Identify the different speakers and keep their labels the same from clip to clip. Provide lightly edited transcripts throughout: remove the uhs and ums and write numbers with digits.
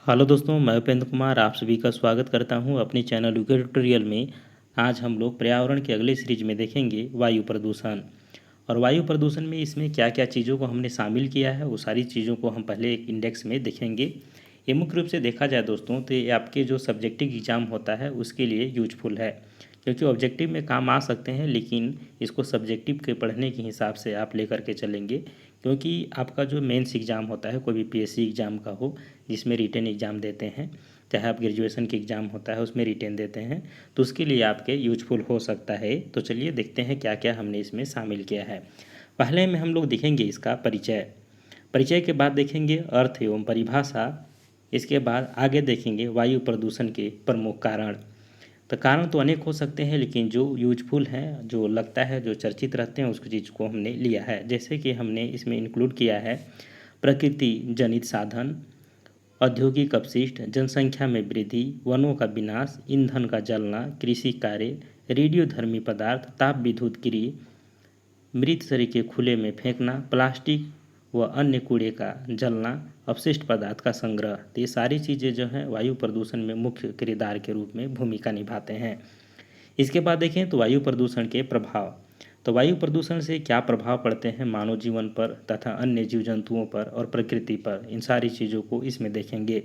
Speaker 1: Hello दोस्तों, मैं उपेंद्र कुमार आप सभी का स्वागत करता हूं अपने चैनल यूके ट्यूटोरियल में। आज हम लोग पर्यावरण के अगले सीरीज में देखेंगे वायु प्रदूषण। और वायु प्रदूषण में इसमें क्या क्या चीज़ों को हमने शामिल किया है वो सारी चीज़ों को हम पहले एक इंडेक्स में देखेंगे। ये मुख्य रूप से देखा जाए दोस्तों तो ये आपके जो सब्जेक्टिव एग्ज़ाम होता है उसके लिए यूजफुल है, क्योंकि ऑब्जेक्टिव में काम आ सकते हैं, लेकिन इसको सब्जेक्टिव के पढ़ने के हिसाब से आप लेकर के चलेंगे। क्योंकि आपका जो मेंस एग्ज़ाम होता है कोई भी पीएससी एग्ज़ाम का हो जिसमें रिटन एग्ज़ाम देते हैं, चाहे आप ग्रेजुएशन के एग्ज़ाम होता है उसमें रिटन देते हैं, तो उसके लिए आपके यूजफुल हो सकता है। तो चलिए देखते हैं क्या क्या हमने इसमें शामिल किया है। पहले में हम लोग देखेंगे इसका परिचय। परिचय के बाद देखेंगे अर्थ एवं परिभाषा। इसके बाद आगे देखेंगे वायु प्रदूषण के प्रमुख कारण। तो कारण तो अनेक हो सकते हैं, लेकिन जो यूजफुल हैं, जो लगता है, जो चर्चित रहते हैं, उस चीज़ को हमने लिया है। जैसे कि हमने इसमें इंक्लूड किया है प्रकृति जनित साधन, औद्योगिक अपशिष्ट, जनसंख्या में वृद्धि, वनों का विनाश, ईंधन का जलना, कृषि कार्य, रेडियोधर्मी पदार्थ, ताप विद्युत गिरी, मृत शरीर के खुले में फेंकना, प्लास्टिक व अन्य कूड़े का जलना, अपशिष्ट पदार्थ का संग्रह। तो ये सारी चीज़ें जो हैं वायु प्रदूषण में मुख्य किरदार के रूप में भूमिका निभाते हैं। इसके बाद देखें तो वायु प्रदूषण के प्रभाव। तो वायु प्रदूषण से क्या प्रभाव पड़ते हैं मानव जीवन पर तथा अन्य जीव जंतुओं पर और प्रकृति पर, इन सारी चीज़ों को इसमें देखेंगे।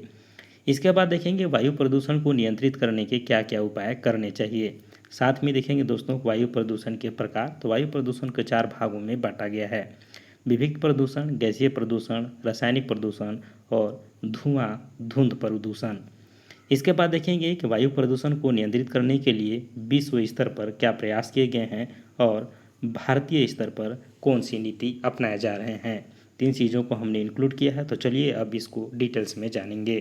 Speaker 1: इसके बाद देखेंगे वायु प्रदूषण को नियंत्रित करने के क्या क्या उपाय करने चाहिए। साथ में देखेंगे दोस्तों वायु प्रदूषण के प्रकार। तो वायु प्रदूषण को 4 भागों में बांटा गया है: विविक्त प्रदूषण, गैसीय प्रदूषण, रासायनिक प्रदूषण और धुआं धुंध प्रदूषण। इसके बाद देखेंगे कि वायु प्रदूषण को नियंत्रित करने के लिए विश्व स्तर पर क्या प्रयास किए गए हैं और भारतीय स्तर पर कौन सी नीति अपनाए जा रहे हैं। 3 चीज़ों को हमने इंक्लूड किया है। तो चलिए अब इसको डिटेल्स में जानेंगे।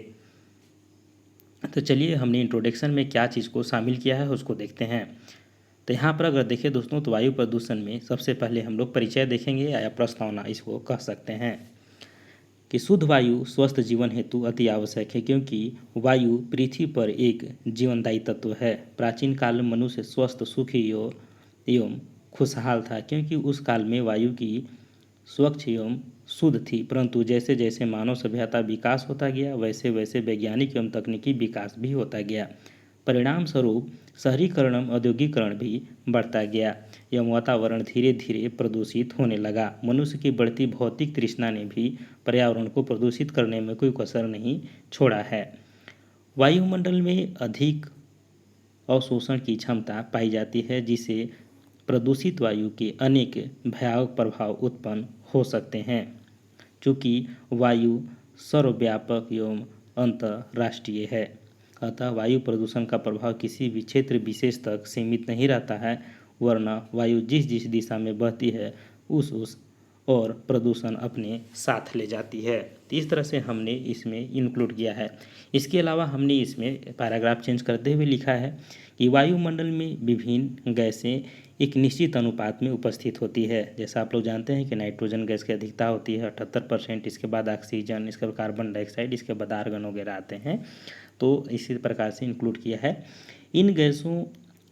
Speaker 1: तो चलिए हमने इंट्रोडक्शन में क्या चीज़ को शामिल किया है उसको देखते हैं। तो यहाँ पर अगर देखें दोस्तों तो वायु प्रदूषण में सबसे पहले हम लोग परिचय देखेंगे या प्रस्तावना इसको कह सकते हैं कि शुद्ध वायु स्वस्थ जीवन हेतु अति आवश्यक है, क्योंकि वायु पृथ्वी पर एक जीवनदायी तत्व है। प्राचीन काल में मनुष्य स्वस्थ सुखी एवं खुशहाल था, क्योंकि उस काल में वायु की स्वच्छ एवं शुद्ध थी। परंतु जैसे जैसे मानव सभ्यता विकास होता गया वैसे वैसे वैज्ञानिक एवं तकनीकी विकास भी होता गया। परिणाम स्वरूप शहरीकरण एवं औद्योगिकरण भी बढ़ता गया एवं वातावरण धीरे धीरे प्रदूषित होने लगा। मनुष्य की बढ़ती भौतिक तृष्णा ने भी पर्यावरण को प्रदूषित करने में कोई कसर नहीं छोड़ा है। वायुमंडल में अधिक अवशोषण की क्षमता पाई जाती है, जिससे प्रदूषित वायु के अनेक भयावह प्रभाव उत्पन्न हो सकते हैं। चूँकि वायु सर्वव्यापक एवं अंतर्राष्ट्रीय है, अतः वायु प्रदूषण का प्रभाव किसी भी क्षेत्र विशेष तक सीमित नहीं रहता है, वरना वायु जिस जिस दिशा में बहती है उस और प्रदूषण अपने साथ ले जाती है। तो इस तरह से हमने इसमें इंक्लूड किया है। इसके अलावा हमने इसमें पैराग्राफ चेंज करते हुए लिखा है कि वायुमंडल में विभिन्न गैसें एक निश्चित अनुपात में उपस्थित होती है। जैसा आप लोग जानते हैं कि नाइट्रोजन गैस की अधिकता होती है 78%, इसके बाद ऑक्सीजन, इसके बाद कार्बन डाइऑक्साइड, इसके बाद आर्गन वगैरह आते हैं। तो इसी प्रकार से इंक्लूड किया है। इन गैसों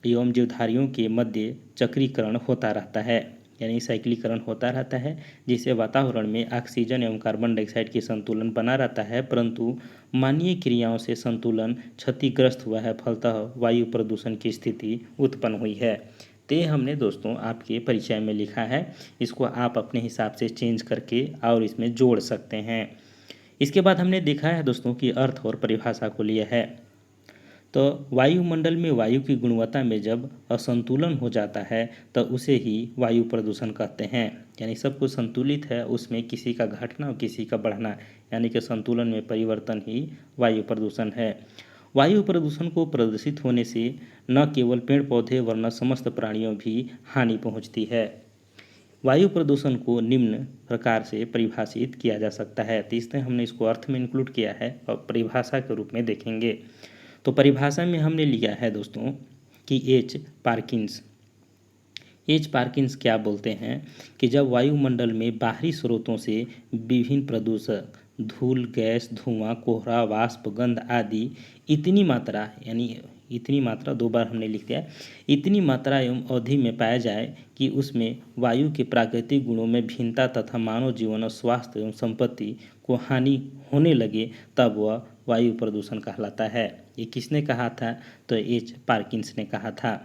Speaker 1: एवं जीवधारियों के मध्य चक्रीकरण होता रहता है, यानी साइक्लीकरण होता रहता है, जिससे वातावरण में ऑक्सीजन एवं कार्बन डाइऑक्साइड की संतुलन बना रहता है। परंतु मानवीय क्रियाओं से संतुलन क्षतिग्रस्त हुआ है, फलतः वायु प्रदूषण की स्थिति उत्पन्न हुई है। ते हमने दोस्तों आपके परिचय में लिखा है, इसको आप अपने हिसाब से चेंज करके और इसमें जोड़ सकते हैं। इसके बाद हमने देखा है दोस्तों कि अर्थ और परिभाषा को लिया है। तो वायुमंडल में वायु की गुणवत्ता में जब असंतुलन हो जाता है तो उसे ही वायु प्रदूषण कहते हैं। यानी सब कुछ संतुलित है, उसमें किसी का घटना और किसी का बढ़ना, यानी कि संतुलन में परिवर्तन ही वायु प्रदूषण है। वायु प्रदूषण को प्रदूषित होने से न केवल पेड़ पौधे वरना समस्त प्राणियों भी हानि पहुंचती है। वायु प्रदूषण को निम्न प्रकार से परिभाषित किया जा सकता है। तो इसमें हमने इसको अर्थ में इंक्लूड किया है और परिभाषा के रूप में देखेंगे। तो परिभाषा में हमने लिया है दोस्तों कि एच पार्किंस क्या बोलते हैं कि जब वायुमंडल में बाहरी स्रोतों से विभिन्न प्रदूषक धूल, गैस, धुआं, कोहरा, वाष्प, गंध आदि इतनी मात्रा, यानी इतनी मात्रा 2 बार हमने लिख दिया है, इतनी मात्रा एवं अवधि में पाया जाए कि उसमें वायु के प्राकृतिक गुणों में भिन्नता तथा मानव जीवन और स्वास्थ्य एवं संपत्ति को हानि होने लगे, तब वह वायु प्रदूषण कहलाता है। ये किसने कहा था? तो एच पार्किंस ने कहा था।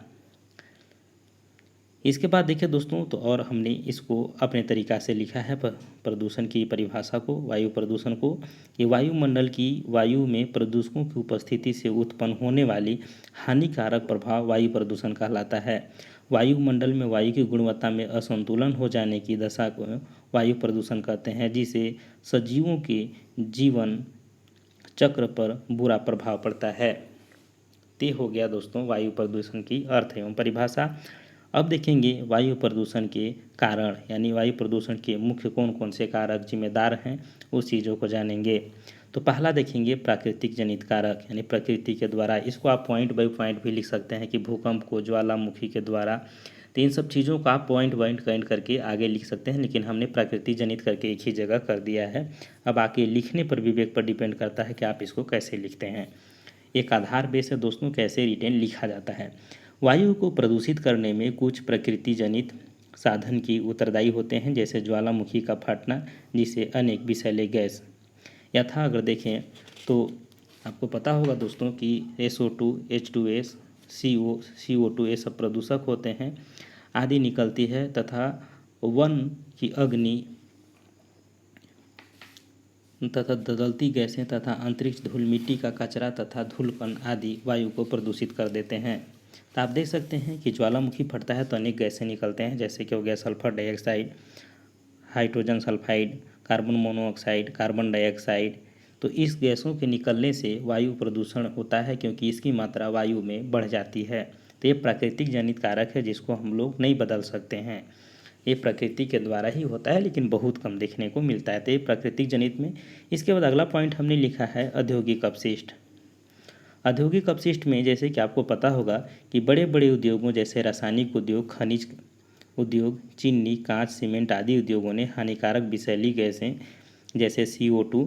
Speaker 1: इसके बाद देखिए दोस्तों, तो और हमने इसको अपने तरीक़ा से लिखा है प्रदूषण की परिभाषा को, वायु प्रदूषण को। ये वायुमंडल की वायु में प्रदूषकों की उपस्थिति से उत्पन्न होने वाली हानिकारक प्रभाव वायु प्रदूषण कहलाता है। वायुमंडल में वायु की गुणवत्ता में असंतुलन हो जाने की दशा को वायु प्रदूषण कहते हैं, जिसे सजीवों के जीवन चक्र पर बुरा प्रभाव पड़ता है। ते हो गया दोस्तों वायु प्रदूषण की अर्थ एवं परिभाषा। अब देखेंगे वायु प्रदूषण के कारण, यानी वायु प्रदूषण के मुख्य कौन कौन से कारक जिम्मेदार हैं, उस चीज़ों को जानेंगे। तो पहला देखेंगे प्राकृतिक जनित कारक, यानी प्रकृति के द्वारा। इसको आप पॉइंट बाय पॉइंट भी लिख सकते हैं कि भूकंप को ज्वालामुखी के द्वारा। तो इन सब चीज़ों का आप पॉइंट वाइंट करके आगे लिख सकते हैं, लेकिन हमने प्रकृति जनित करके एक ही जगह कर दिया है। अब आके लिखने पर विवेक पर डिपेंड करता है कि आप इसको कैसे लिखते हैं। एक आधार बेस है दोस्तों कैसे रिटेन लिखा जाता है। वायु को प्रदूषित करने में कुछ प्रकृति जनित साधन की उत्तरदायी होते हैं, जैसे ज्वालामुखी का फटना, जिसे अनेक विषैले गैस यथा अगर देखें तो आपको पता होगा दोस्तों कि SO2, H2S, CO2 ये सब प्रदूषक होते हैं आदि निकलती है, तथा वन की अग्नि तथा दलदली गैसें तथा अंतरिक्ष धूल, मिट्टी का कचरा तथा धूलकण आदि वायु को प्रदूषित कर देते हैं। तो आप देख सकते हैं कि ज्वालामुखी फटता है तो अनेक गैसें निकलते हैं, जैसे कि हो गया sulphur dioxide, hydrogen sulphide, carbon monoxide, carbon dioxide. तो इस गैसों के निकलने से वायु प्रदूषण होता है, क्योंकि इसकी मात्रा वायु में बढ़ जाती है। तो ये प्राकृतिक जनित कारक है जिसको हम लोग नहीं बदल सकते हैं। ये प्रकृति के द्वारा ही होता है, लेकिन बहुत कम देखने को मिलता है। तो ये प्राकृतिक जनित में। इसके बाद अगला पॉइंट हमने लिखा है औद्योगिक अपशिष्ट। औद्योगिक अपशिष्ट में जैसे कि आपको पता होगा कि बड़े बड़े उद्योगों जैसे रासायनिक उद्योग, खनिज उद्योग, चीनी, कांच, सीमेंट आदि उद्योगों ने हानिकारक विषैली गैसें जैसे CO2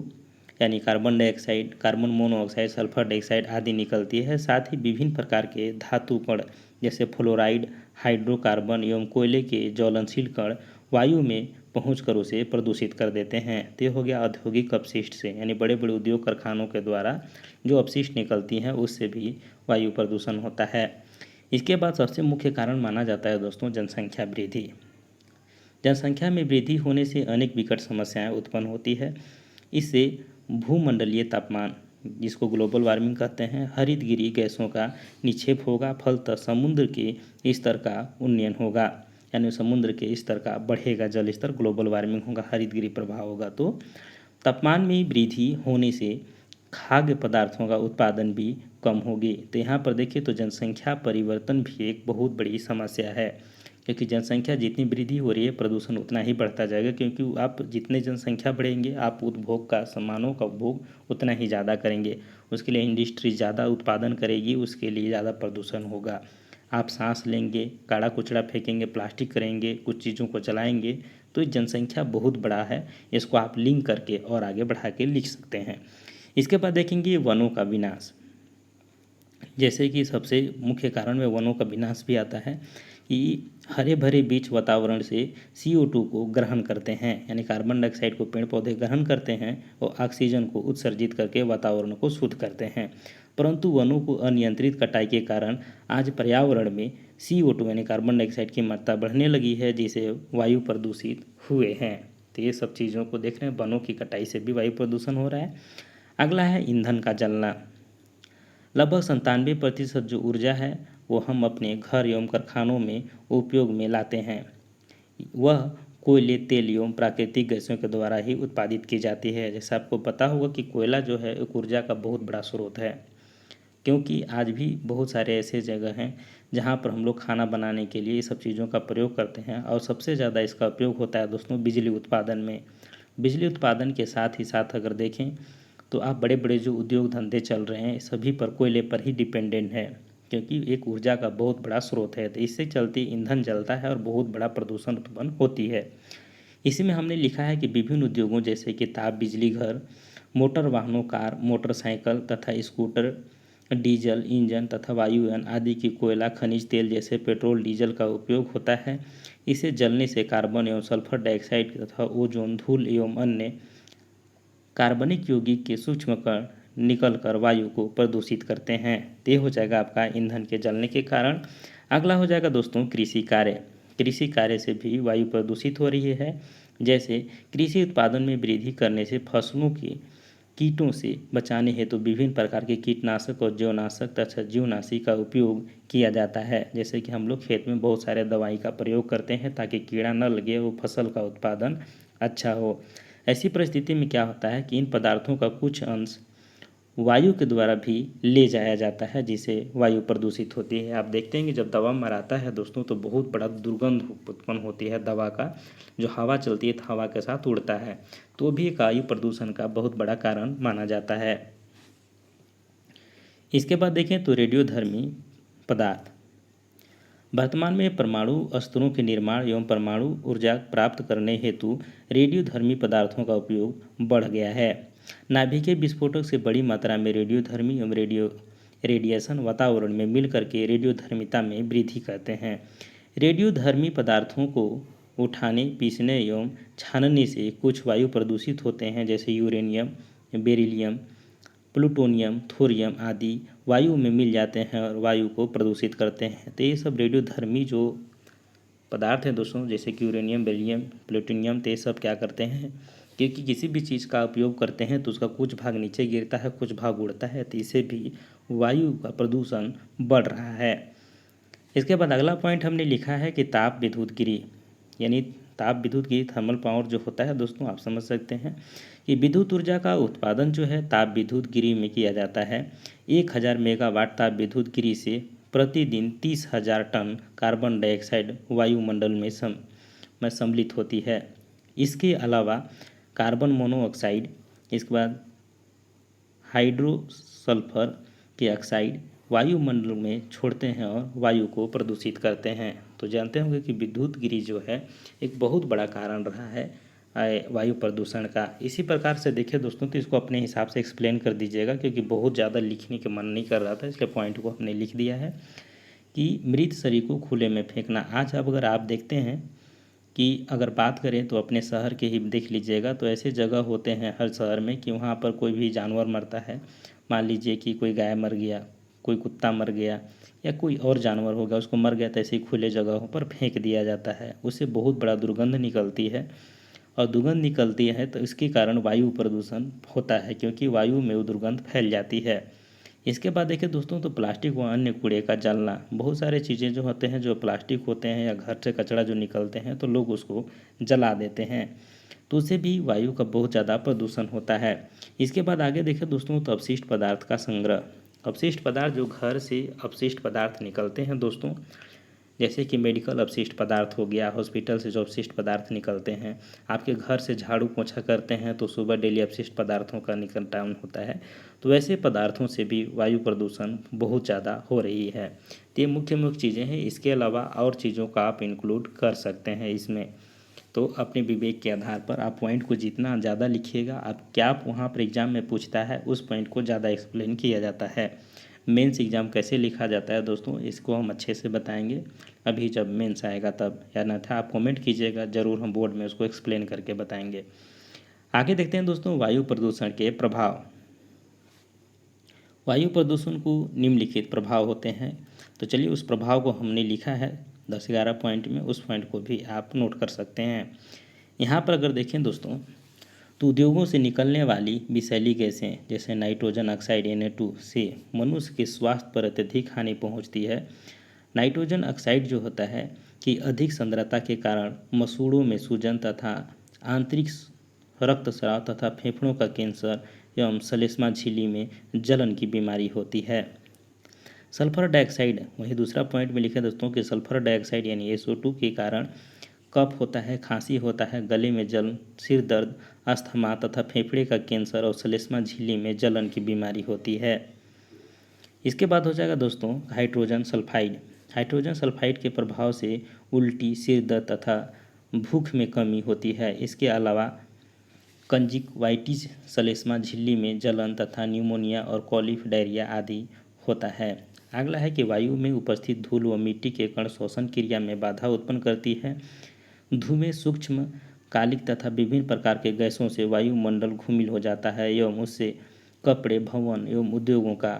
Speaker 1: यानी carbon dioxide, carbon monoxide, sulphur dioxide आदि निकलती है। साथ ही विभिन्न प्रकार के धातु कण जैसे फ्लोराइड, हाइड्रोकार्बन एवं कोयले के ज्वलनशील कण वायु में पहुंचकर उसे प्रदूषित कर देते हैं। तो ये हो गया औद्योगिक अपशिष्ट से, यानी बड़े बड़े उद्योग कारखानों के द्वारा जो अपशिष्ट निकलती हैं उससे भी वायु प्रदूषण होता है। इसके बाद सबसे मुख्य कारण माना जाता है दोस्तों जनसंख्या वृद्धि। जनसंख्या में वृद्धि होने से अनेक विकट समस्याएं उत्पन्न होती है। इससे भूमंडलीय तापमान, जिसको ग्लोबल वार्मिंग कहते हैं, हरितगृह गैसों का निक्षेप होगा, फलतः समुद्र के स्तर का उन्नयन होगा, यानी समुद्र के स्तर का बढ़ेगा जल स्तर, ग्लोबल वार्मिंग होगा, हरितगृह प्रभाव होगा। तो तापमान में वृद्धि होने से खाद्य पदार्थों का उत्पादन भी कम होगी। तो यहाँ पर देखिए तो जनसंख्या परिवर्तन भी एक बहुत बड़ी समस्या है, क्योंकि जनसंख्या जितनी वृद्धि हो रही है प्रदूषण उतना ही बढ़ता जाएगा, क्योंकि आप जितने जनसंख्या बढ़ेंगे आप उपभोग का सामानों का उपभोग उतना ही ज़्यादा करेंगे, उसके लिए इंडस्ट्री ज़्यादा उत्पादन करेगी, उसके लिए ज़्यादा प्रदूषण होगा। आप सांस लेंगे, काड़ा कुचड़ा फेंकेंगे, प्लास्टिक करेंगे, कुछ चीज़ों को जलाएंगे, तो जनसंख्या बहुत बड़ा है। इसको आप लिंक करके और आगे बढ़ा के लिख सकते हैं। इसके बाद देखेंगे वनों का विनाश। जैसे कि सबसे मुख्य कारण में वनों का विनाश भी आता है कि हरे भरे बीज वातावरण से CO2 को ग्रहण करते हैं, यानी कार्बन डाइऑक्साइड को पेड़ पौधे ग्रहण करते हैं और ऑक्सीजन को उत्सर्जित करके वातावरण को शुद्ध करते हैं। परंतु वनों को अनियंत्रित कटाई के कारण आज पर्यावरण में CO2 यानी कार्बन डाइऑक्साइड की मात्रा बढ़ने लगी है, जिससे वायु प्रदूषित हुए हैं। तो ये सब चीज़ों को देख रहे हैं, वनों की कटाई से भी वायु प्रदूषण हो रहा है। अगला है ईंधन का जलना। लगभग 97% जो ऊर्जा है वो हम अपने घर एवं कारखानों में उपयोग में लाते हैं। वह कोयले, तेल एवं प्राकृतिक गैसों के द्वारा ही उत्पादित की जाती है। जैसे आपको पता होगा कि कोयला जो है एक ऊर्जा का बहुत बड़ा स्रोत है, क्योंकि आज भी बहुत सारे ऐसे जगह हैं जहाँ पर हम लोग खाना बनाने के लिए ये सब चीज़ों का प्रयोग करते हैं, और सबसे ज़्यादा इसका उपयोग होता है दोस्तों बिजली उत्पादन में। बिजली उत्पादन के साथ ही साथ अगर देखें तो आप बड़े बड़े जो उद्योग धंधे चल रहे हैं सभी पर कोयले पर ही डिपेंडेंट है, क्योंकि एक ऊर्जा का बहुत बड़ा स्रोत है। तो इससे चलते ईंधन जलता है और बहुत बड़ा प्रदूषण उत्पन्न होती है। इसी में हमने लिखा है कि विभिन्न उद्योगों जैसे कि ताप बिजली घर, मोटर वाहनों, कार, मोटरसाइकिल तथा स्कूटर डीजल इंजन तथा वायुयान आदि की कोयला खनिज तेल जैसे पेट्रोल डीजल का उपयोग होता है। इसे जलने से कार्बन एवं सल्फर डाइऑक्साइड तथा ओजोन धूल एवं अन्य कार्बनिक यौगिक के सूक्ष्म कण निकलकर वायु को प्रदूषित करते हैं। तो ये हो जाएगा आपका ईंधन के जलने के कारण। अगला हो जाएगा दोस्तों कृषि कार्य। कृषि कार्य से भी वायु प्रदूषित हो रही है। जैसे कृषि उत्पादन में वृद्धि करने से फसलों के कीटों से बचाने हेतु विभिन्न प्रकार के कीटनाशक और जैवनाशक तथा जीवनाशी का उपयोग किया जाता है। जैसे कि हम लोग खेत में बहुत सारे दवाई का प्रयोग करते हैं ताकि कीड़ा न लगे, वो फसल का उत्पादन अच्छा हो। ऐसी परिस्थिति में क्या होता है कि इन पदार्थों का कुछ अंश वायु के द्वारा भी ले जाया जाता है, जिससे वायु प्रदूषित होती है। आप देखते हैं कि जब दवा मराता है दोस्तों तो बहुत बड़ा दुर्गंध उत्पन्न होती है दवा का, जो हवा चलती है तो हवा के साथ उड़ता है, तो भी एक वायु प्रदूषण का बहुत बड़ा कारण माना जाता है। इसके बाद देखें तो रेडियोधर्मी पदार्थ। वर्तमान में परमाणु अस्त्रों के निर्माण एवं परमाणु ऊर्जा प्राप्त करने हेतु रेडियोधर्मी पदार्थों का उपयोग बढ़ गया है। नाभिकीय विस्फोटक से बड़ी मात्रा में रेडियोधर्मी एवं रेडिएशन वातावरण में मिलकर के रेडियोधर्मिता में वृद्धि करते हैं। रेडियोधर्मी पदार्थों को उठाने, पीसने एवं छानने से कुछ वायु प्रदूषित होते हैं, जैसे यूरेनियम, बेरिलियम, प्लूटोनियम, थोरियम आदि वायु में मिल जाते हैं और वायु को प्रदूषित करते हैं। तो ये सब रेडियोधर्मी जो पदार्थ हैं दोस्तों, जैसे कि यूरेनियम, बेरिलियम, प्लूटोनियम, तो ये सब क्या करते हैं, क्योंकि किसी भी चीज़ का उपयोग करते हैं तो उसका कुछ भाग नीचे गिरता है, कुछ भाग उड़ता है, तो इससे भी वायु का प्रदूषण बढ़ रहा है। इसके बाद अगला पॉइंट हमने लिखा है कि ताप विद्युत गिरी, यानी ताप विद्युत गिरी थर्मल पावर जो होता है दोस्तों, आप समझ सकते हैं कि विद्युत ऊर्जा का उत्पादन जो है ताप विद्युत गिरी में किया जाता है। 1000 मेगावाट ताप विद्युत गिरी से प्रतिदिन 30,000 टन कार्बन डाइऑक्साइड वायुमंडल में सम्मिलित होती है। इसके अलावा कार्बन मोनोऑक्साइड, इसके बाद हाइड्रोसल्फर के ऑक्साइड वायुमंडल में छोड़ते हैं और वायु को प्रदूषित करते हैं। तो जानते होंगे कि विद्युत गिरी जो है एक बहुत बड़ा कारण रहा है वायु प्रदूषण का। इसी प्रकार से देखिए दोस्तों, तो इसको अपने हिसाब से एक्सप्लेन कर दीजिएगा, क्योंकि बहुत ज़्यादा लिखने के मन नहीं कर रहा था, इसलिए पॉइंट को हमने लिख दिया है कि मृत शरीर को खुले में फेंकना। आज अब अगर आप देखते हैं कि अगर बात करें तो अपने शहर के ही देख लीजिएगा, तो ऐसे जगह होते हैं हर शहर में कि वहाँ पर कोई भी जानवर मरता है, मान लीजिए कि कोई गाय मर गया, कोई कुत्ता मर गया या कोई और जानवर हो गया, उसको मर गया तो ऐसे ही खुले जगहों पर फेंक दिया जाता है। उससे बहुत बड़ा दुर्गंध निकलती है, और दुर्गंध निकलती है तो इसके कारण वायु प्रदूषण होता है, क्योंकि वायु में वो दुर्गंध फैल जाती है। इसके बाद देखिए दोस्तों, तो प्लास्टिक व अन्य कूड़े का जलना। बहुत सारे चीज़ें जो होते हैं, जो प्लास्टिक होते हैं या घर से कचरा जो निकलते हैं, तो लोग उसको जला देते हैं, तो उससे भी वायु का बहुत ज़्यादा प्रदूषण होता है। इसके बाद आगे देखें दोस्तों, तो अपशिष्ट पदार्थ का संग्रह। अपशिष्ट पदार्थ, जो घर से अपशिष्ट पदार्थ निकलते हैं दोस्तों, जैसे कि मेडिकल अपशिष्ट पदार्थ हो गया, हॉस्पिटल से जो अपशिष्ट पदार्थ निकलते हैं, आपके घर से झाड़ू पोछा करते हैं तो सुबह डेली अपशिष्ट पदार्थों का निकलना होता है, तो वैसे पदार्थों से भी वायु प्रदूषण बहुत ज़्यादा हो रही है। तो ये मुख्य मुख्य चीज़ें हैं, इसके अलावा और चीज़ों का आप इंक्लूड कर सकते हैं इसमें। तो अपने विवेक के आधार पर आप पॉइंट को जितना ज़्यादा लिखिएगा, आप क्या वहाँ पर एग्ज़ाम में पूछता है उस पॉइंट को ज़्यादा एक्सप्लेन किया जाता है। मेंस एग्ज़ाम कैसे लिखा जाता है दोस्तों, इसको हम अच्छे से बताएंगे अभी जब मेंस आएगा तब, या ना था आप कमेंट कीजिएगा, ज़रूर हम बोर्ड में उसको एक्सप्लेन करके बताएंगे। आगे देखते हैं दोस्तों, वायु प्रदूषण के प्रभाव। वायु प्रदूषण को निम्नलिखित प्रभाव होते हैं, तो चलिए उस प्रभाव को हमने लिखा है 10-11 पॉइंट में, उस पॉइंट को भी आप नोट कर सकते हैं। यहाँ पर अगर देखें दोस्तों, तो उद्योगों से निकलने वाली विषैली गैसें जैसे नाइट्रोजन ऑक्साइड Na2 से मनुष्य के स्वास्थ्य पर अत्यधिक हानि पहुँचती है। नाइट्रोजन ऑक्साइड जो होता है कि अधिक सांद्रता के कारण मसूड़ों में सूजन तथा आंतरिक रक्तस्राव तथा फेफड़ों का कैंसर एवं श्लेष्मा झिल्ली में जलन की बीमारी होती है। सल्फर डाइऑक्साइड, वही दूसरा पॉइंट में लिखा दोस्तों कि सल्फर डाइऑक्साइड यानी SO2 के कारण कफ होता है, खांसी होता है, गले में जलन, सिर दर्द, अस्थमा तथा फेफड़े का कैंसर और श्लेष्मा झिल्ली में जलन की बीमारी होती है। इसके बाद हो जाएगा दोस्तों हाइड्रोजन सल्फाइड। हाइड्रोजन सल्फाइड के प्रभाव से उल्टी, सिर दर्द तथा भूख में कमी होती है। इसके अलावा कंजक्टिवाइटिस, श्लेष्मा झिल्ली में जलन तथा न्यूमोनिया और कॉलिक डायरिया आदि होता है। अगला है कि वायु में उपस्थित धूल व मिट्टी के कण श्वसन क्रिया में बाधा उत्पन्न करती है। धुएं, सूक्ष्म कालिक तथा विभिन्न प्रकार के गैसों से वायुमंडल घुमिल हो जाता है एवं उससे कपड़े, भवन एवं उद्योगों का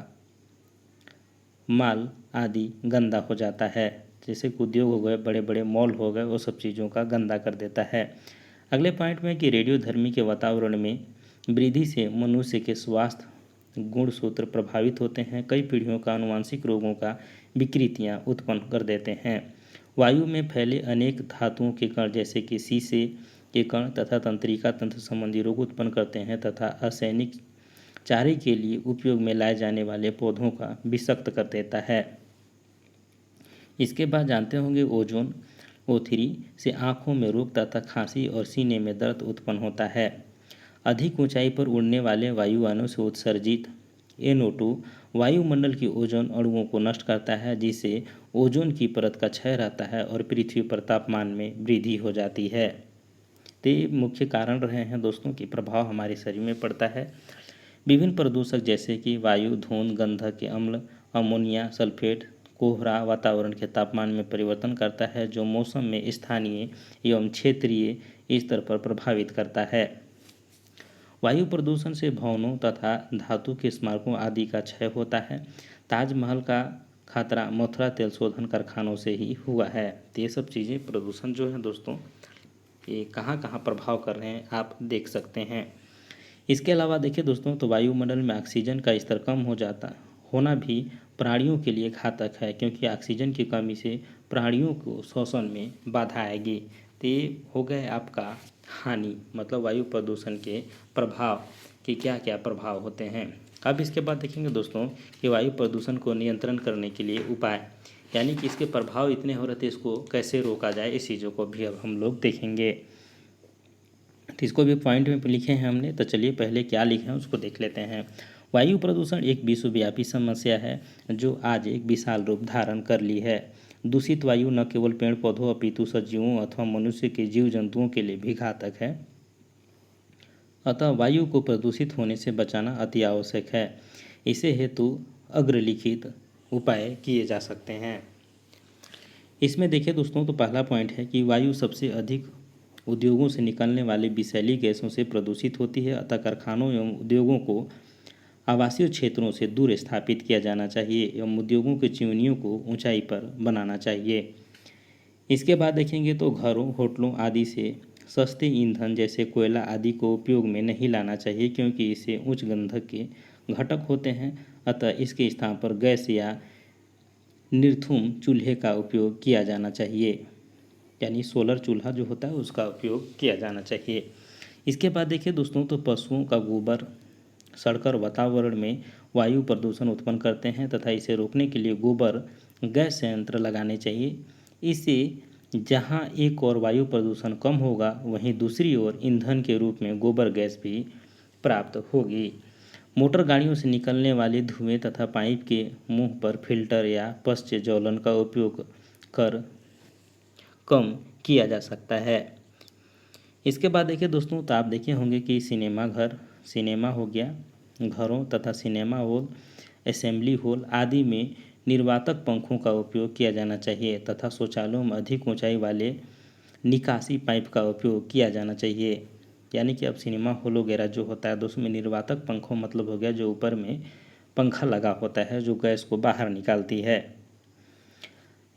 Speaker 1: माल आदि गंदा हो जाता है। जैसे कि उद्योग हो गए, बड़े बड़े मॉल हो गए, वो सब चीज़ों का गंदा कर देता है। अगले पॉइंट में कि रेडियोधर्मी के वातावरण में वृद्धि से मनुष्य के स्वास्थ्य गुणसूत्र प्रभावित होते हैं। कई पीढ़ियों का आनुवंशिक रोगों का विकृतियाँ उत्पन्न कर देते हैं। वायु में फैले अनेक धातुओं के कण जैसे कि शीशे के कण तथा तंत्रिका तंत्र संबंधी रोग उत्पन्न करते हैं तथा असैनिक चारे के लिए उपयोग में लाए जाने वाले पौधों का विषाक्त कर देता है। इसके बाद जानते होंगे ओजोन O3 से आँखों में रोग तथा खांसी और सीने में दर्द उत्पन्न होता है। अधिक ऊंचाई पर उड़ने वाले वायुयानों से उत्सर्जित NO2 वायुमंडल की ओजोन अणुओं को नष्ट करता है, जिससे ओजोन की परत का क्षय रहता है और पृथ्वी पर तापमान में वृद्धि हो जाती है। तो ये मुख्य कारण रहे हैं दोस्तों कि प्रभाव हमारे शरीर में पड़ता है। विभिन्न प्रदूषक जैसे कि वायु, धुंध, गंधक के अम्ल, अमोनिया, सल्फेट, कोहरा वातावरण के तापमान में परिवर्तन करता है, जो मौसम में स्थानीय एवं क्षेत्रीय स्तर पर प्रभावित करता है। वायु प्रदूषण से भवनों तथा धातु के स्मारकों आदि का क्षय होता है। ताजमहल का खतरा मथुरा तेल शोधन कारखानों से ही हुआ है। तो ये सब चीज़ें प्रदूषण जो है दोस्तों, ये कहाँ कहाँ प्रभाव कर रहे हैं आप देख सकते हैं। इसके अलावा देखिए दोस्तों, तो वायुमंडल में ऑक्सीजन का स्तर कम हो जाता होना भी प्राणियों के लिए घातक है, क्योंकि ऑक्सीजन की कमी से प्राणियों को श्वसन में बाधा आएगी। तो ये हो गए आपका हानि, मतलब वायु प्रदूषण के प्रभाव कि क्या क्या प्रभाव होते हैं। अब इसके बाद देखेंगे दोस्तों कि वायु प्रदूषण को नियंत्रण करने के लिए उपाय, यानी कि इसके प्रभाव इतने हो रहे थे, इसको कैसे रोका जाए, इस चीज़ों को भी अब हम लोग देखेंगे। तो इसको भी पॉइंट में लिखे हैं हमने, तो चलिए पहले क्या लिखे हैं उसको देख लेते हैं। वायु प्रदूषण एक विश्वव्यापी समस्या है जो आज एक विशाल रूप धारण कर ली है। दूषित वायु न केवल पेड़ पौधों अपितु सजीवों अथवा मनुष्य के जीव जंतुओं के लिए भी घातक है। अतः वायु को प्रदूषित होने से बचाना अति आवश्यक है। इसे हेतु अग्रलिखित उपाय किए जा सकते हैं। इसमें देखिए दोस्तों, तो पहला पॉइंट है कि वायु सबसे अधिक उद्योगों से निकलने वाले विषैली गैसों से प्रदूषित होती है। अतः कारखानों एवं उद्योगों को आवासीय क्षेत्रों से दूर स्थापित किया जाना चाहिए एवं उद्योगों के चिमनियों को ऊंचाई पर बनाना चाहिए। इसके बाद देखेंगे तो घरों, होटलों आदि से सस्ते ईंधन जैसे कोयला आदि को उपयोग में नहीं लाना चाहिए, क्योंकि इससे उच्च गंधक के घटक होते हैं। अतः इसके स्थान पर गैस या निर्धूम चूल्हे का उपयोग किया जाना चाहिए, यानी सोलर चूल्हा जो होता है उसका उपयोग किया जाना चाहिए। इसके बाद देखिए दोस्तों, तो पशुओं का गोबर सड़कर वातावरण में वायु प्रदूषण उत्पन्न करते हैं तथा इसे रोकने के लिए गोबर गैस संयंत्र लगाने चाहिए। इससे जहां एक और वायु प्रदूषण कम होगा, वहीं दूसरी ओर ईंधन के रूप में गोबर गैस भी प्राप्त होगी। मोटर गाड़ियों से निकलने वाले धुएं तथा पाइप के मुंह पर फिल्टर या पश्च ज्वलन का उपयोग कर कम किया जा सकता है। इसके बाद देखिए दोस्तों, तो आप देखे होंगे कि सिनेमा हो गया, घरों तथा सिनेमा हॉल, असेंबली हॉल आदि में निर्वातक पंखों का उपयोग किया जाना चाहिए तथा शौचालयों में अधिक ऊंचाई वाले निकासी पाइप का उपयोग किया जाना चाहिए। यानी कि अब सिनेमा हॉल वगैरह जो होता है दोस्तों में निर्वातक पंखों मतलब हो गया जो ऊपर में पंखा लगा होता है जो गैस को बाहर निकालती है।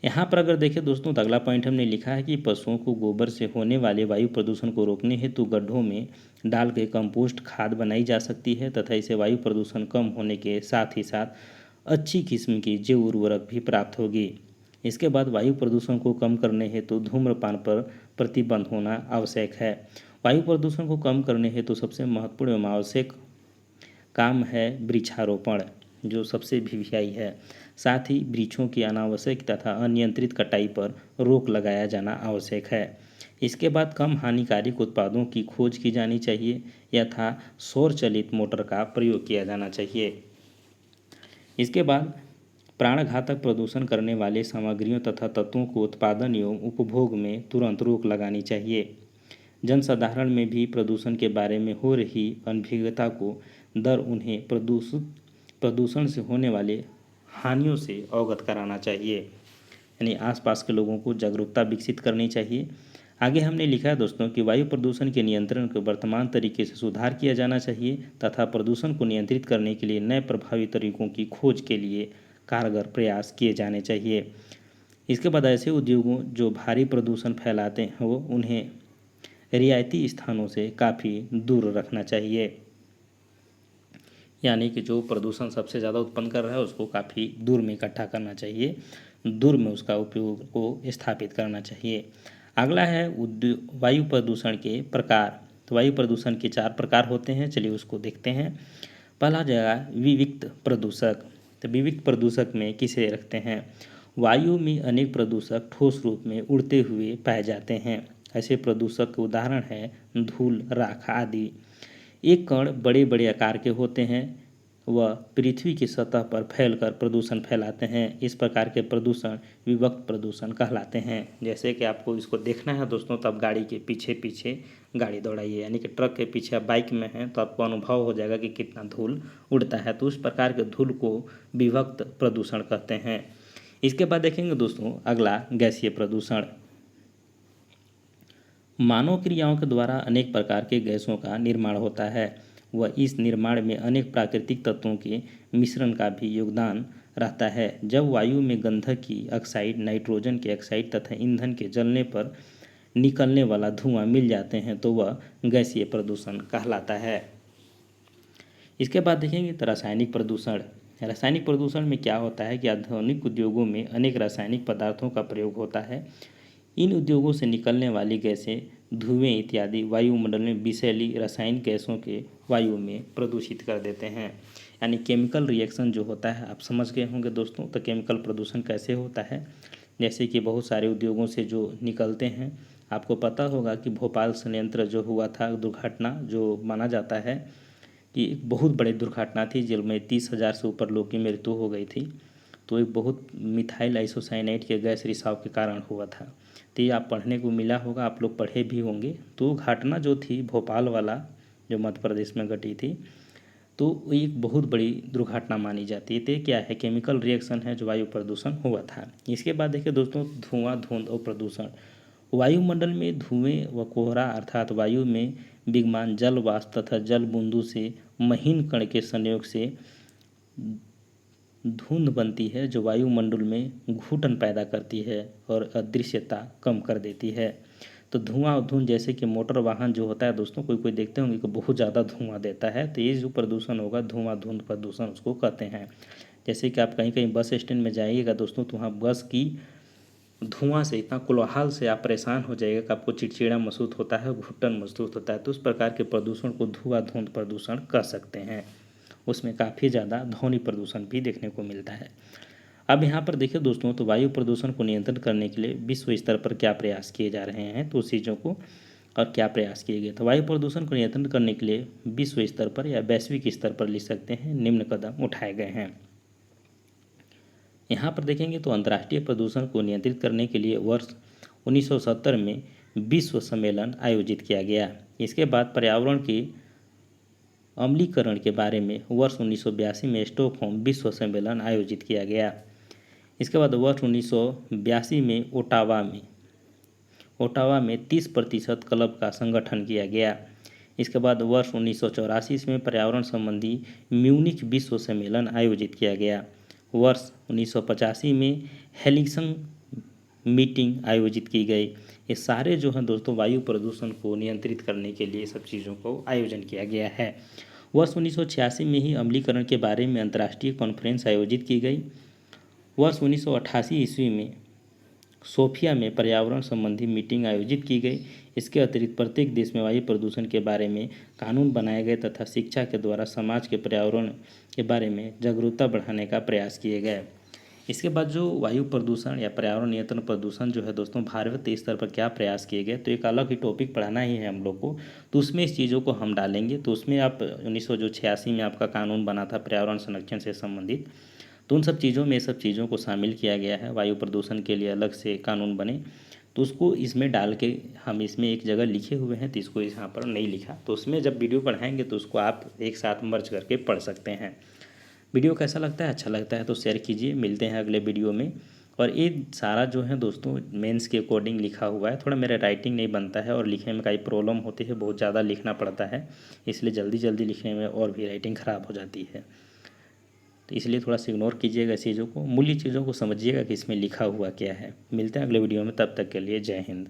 Speaker 1: यहाँ पर अगर देखें दोस्तों, तो अगला पॉइंट हमने लिखा है कि पशुओं को गोबर से होने वाले वायु प्रदूषण को रोकने हेतु गड्ढों में डाल के कंपोस्ट खाद बनाई जा सकती है तथा इसे वायु प्रदूषण कम होने के साथ ही साथ अच्छी किस्म की जैव उर्वरक भी प्राप्त होगी। इसके बाद वायु प्रदूषण को कम करने हेतु धूम्रपान पर प्रतिबंध होना आवश्यक है। वायु प्रदूषण को कम करने हेतु सबसे महत्वपूर्ण एवं आवश्यक काम है वृक्षारोपण, जो सबसे भिवियाई है। साथ ही वृक्षों की अनावश्यक तथा अनियंत्रित कटाई पर रोक लगाया जाना आवश्यक है। इसके बाद कम हानिकारक उत्पादों की खोज की जानी चाहिए यथा सौर चलित मोटर का प्रयोग किया जाना चाहिए। इसके बाद प्राणघातक प्रदूषण करने वाले सामग्रियों तथा तत्वों को उत्पादन एवं उपभोग में तुरंत रोक लगानी चाहिए। जनसाधारण में भी प्रदूषण के बारे में हो रही अनभिज्ञता को उन्हें प्रदूषण से होने वाले हानियों से अवगत कराना चाहिए, यानी आसपास के लोगों को जागरूकता विकसित करनी चाहिए। आगे हमने लिखा है दोस्तों कि वायु प्रदूषण के नियंत्रण को वर्तमान तरीके से सुधार किया जाना चाहिए तथा प्रदूषण को नियंत्रित करने के लिए नए प्रभावी तरीकों की खोज के लिए कारगर प्रयास किए जाने चाहिए। इसके बाद ऐसे उद्योगों जो भारी प्रदूषण फैलाते हो उन्हें रियायती स्थानों से काफ़ी दूर रखना चाहिए, यानी कि जो प्रदूषण सबसे ज़्यादा उत्पन्न कर रहा है उसको काफ़ी दूर में इकट्ठा करना चाहिए, दूर में उसका उपयोग को स्थापित करना चाहिए। अगला है वायु प्रदूषण के प्रकार। तो वायु प्रदूषण के 4 प्रकार होते हैं, चलिए उसको देखते हैं। पहला जगह विविक्त प्रदूषक। तो विविक्त प्रदूषक में किसे रखते हैं? वायु में अनेक प्रदूषक ठोस रूप में उड़ते हुए पाए जाते हैं। ऐसे प्रदूषक के उदाहरण है धूल, राख आदि। एक कण बड़े बड़े आकार के होते हैं, वह पृथ्वी की सतह पर फैलकर प्रदूषण फैलाते हैं। इस प्रकार के प्रदूषण विविक्त प्रदूषण कहलाते हैं। जैसे कि आपको इसको देखना है दोस्तों, तो आप गाड़ी के पीछे पीछे गाड़ी दौड़ाइए, यानी कि ट्रक के पीछे आप बाइक में हैं तो आपको अनुभव हो जाएगा कि कितना धूल उड़ता है। तो उस प्रकार के धूल को विविक्त प्रदूषण कहते हैं। इसके बाद देखेंगे दोस्तों अगला गैसीय प्रदूषण। मानव क्रियाओं के द्वारा अनेक प्रकार के गैसों का निर्माण होता है। वह इस निर्माण में अनेक प्राकृतिक तत्वों के मिश्रण का भी योगदान रहता है। जब वायु में गंधक की ऑक्साइड, नाइट्रोजन के ऑक्साइड तथा ईंधन के जलने पर निकलने वाला धुआं मिल जाते हैं तो वह गैसीय प्रदूषण कहलाता है। इसके बाद देखेंगे तो रासायनिक प्रदूषण। रासायनिक प्रदूषण में क्या होता है कि आधुनिक उद्योगों में अनेक रासायनिक पदार्थों का प्रयोग होता है। इन उद्योगों से निकलने वाली गैसें, धुएं इत्यादि वायुमंडल में विषैली रासायनिक गैसों के वायु में प्रदूषित कर देते हैं। यानी केमिकल रिएक्शन जो होता है, आप समझ गए होंगे दोस्तों। तो केमिकल प्रदूषण कैसे होता है? जैसे कि बहुत सारे उद्योगों से जो निकलते हैं, आपको पता होगा कि भोपाल संयंत्र जो हुआ था दुर्घटना, जो माना जाता है कि एक बहुत बड़ी दुर्घटना थी जिसमें 30,000 से ऊपर लोगों की मृत्यु हो गई थी। तो एक बहुत मिथाइल आइसोसाइनाइड के गैस रिसाव के कारण हुआ था। तो ये आप पढ़ने को मिला होगा, आप लोग पढ़े भी होंगे। तो घटना जो थी भोपाल वाला, जो मध्य प्रदेश में घटी थी, तो एक बहुत बड़ी दुर्घटना मानी जाती है। तो क्या है? केमिकल रिएक्शन है जो वायु प्रदूषण हुआ था। इसके बाद देखिए दोस्तों धुआं, धुंध और प्रदूषण। वायुमंडल में धुएं व कोहरा अर्थात वायु में विद्यमान जल वाष्प तथा जल बूंदों से महीन कण के संयोग से धुंध बनती है जो वायुमंडल में घुटन पैदा करती है और अदृश्यता कम कर देती है। तो धुआं और धुंध, जैसे कि मोटर वाहन जो होता है दोस्तों, कोई कोई देखते होंगे कि बहुत ज़्यादा धुआं देता है, तो ये जो प्रदूषण होगा धुआं धुंध प्रदूषण उसको कहते हैं। जैसे कि आप कहीं कहीं बस स्टैंड में जाइएगा दोस्तों, तो वहाँ बस की धुआं से, इतना कोलाहल से आप परेशान हो जाइएगा कि आपको चिड़चिड़ा महसूस होता है, घुटन महसूस होता है। तो उस प्रकार के प्रदूषण को धुआं धुंध प्रदूषण कह सकते हैं। उसमें काफ़ी ज़्यादा ध्वनि प्रदूषण भी देखने को मिलता है। अब यहाँ पर देखिए दोस्तों, तो वायु प्रदूषण को नियंत्रित करने के लिए विश्व स्तर पर क्या प्रयास किए जा रहे हैं, तो उस चीज़ों को और क्या प्रयास किए गए। तो वायु प्रदूषण को नियंत्रित करने के लिए विश्व स्तर पर या वैश्विक स्तर पर लिख सकते हैं निम्न कदम उठाए गए हैं। यहाँ पर देखेंगे तो अंतर्राष्ट्रीय प्रदूषण को नियंत्रित करने के लिए वर्ष 1970 में विश्व सम्मेलन आयोजित किया गया। इसके बाद पर्यावरण के अम्लीकरण के बारे में वर्ष 1982 में स्टॉकहोम विश्व सम्मेलन आयोजित किया गया। इसके बाद वर्ष 1982 में ओटावा में 30% क्लब का संगठन किया गया। इसके बाद वर्ष 1984 में पर्यावरण संबंधी म्यूनिच विश्व सम्मेलन आयोजित किया गया। वर्ष 1985 में हेलिसिंकी मीटिंग आयोजित की गई। ये सारे जो हैं दोस्तों वायु प्रदूषण को नियंत्रित करने के लिए सब चीज़ों को आयोजन किया गया है। वर्ष 1986 में ही अम्लीकरण के बारे में अंतर्राष्ट्रीय कॉन्फ्रेंस आयोजित की गई। वर्ष 1988 ईस्वी में सोफिया में पर्यावरण संबंधी मीटिंग आयोजित की गई। इसके अतिरिक्त प्रत्येक देश में वायु प्रदूषण के बारे में कानून बनाए गए तथा शिक्षा के द्वारा समाज के पर्यावरण के बारे में जागरूकता बढ़ाने का प्रयास किए गए। इसके बाद जो वायु प्रदूषण या पर्यावरण नियंत्रण प्रदूषण जो है दोस्तों भारत स्तर पर क्या प्रयास किए गए, तो एक अलग ही टॉपिक पढ़ाना ही है हम लोग को, तो उसमें इस चीज़ों को हम डालेंगे। तो उसमें आप 1986 में आपका कानून बना था पर्यावरण संरक्षण से संबंधित, तो उन सब चीज़ों में सब चीज़ों को शामिल किया गया है। वायु प्रदूषण के लिए अलग से कानून बने, तो उसको इसमें डाल के हम इसमें एक जगह लिखे हुए हैं, तो इसको यहाँ पर नहीं लिखा, तो उसमें जब वीडियो पढ़ाएंगे तो उसको आप एक साथ मर्ज करके पढ़ सकते हैं। वीडियो कैसा लगता है, अच्छा लगता है तो शेयर कीजिए। मिलते हैं अगले वीडियो में। और ये सारा जो है दोस्तों मेंस के अकॉर्डिंग लिखा हुआ है, थोड़ा मेरा राइटिंग नहीं बनता है और लिखने में कई प्रॉब्लम होती है, बहुत ज़्यादा लिखना पड़ता है, इसलिए जल्दी जल्दी लिखने में और भी राइटिंग ख़राब हो जाती है। तो इसलिए थोड़ा सा इग्नोर कीजिएगा चीज़ों को, मूल्य चीज़ों को समझिएगा कि इसमें लिखा हुआ क्या है। मिलते हैं अगले वीडियो में, तब तक के लिए जय हिंद।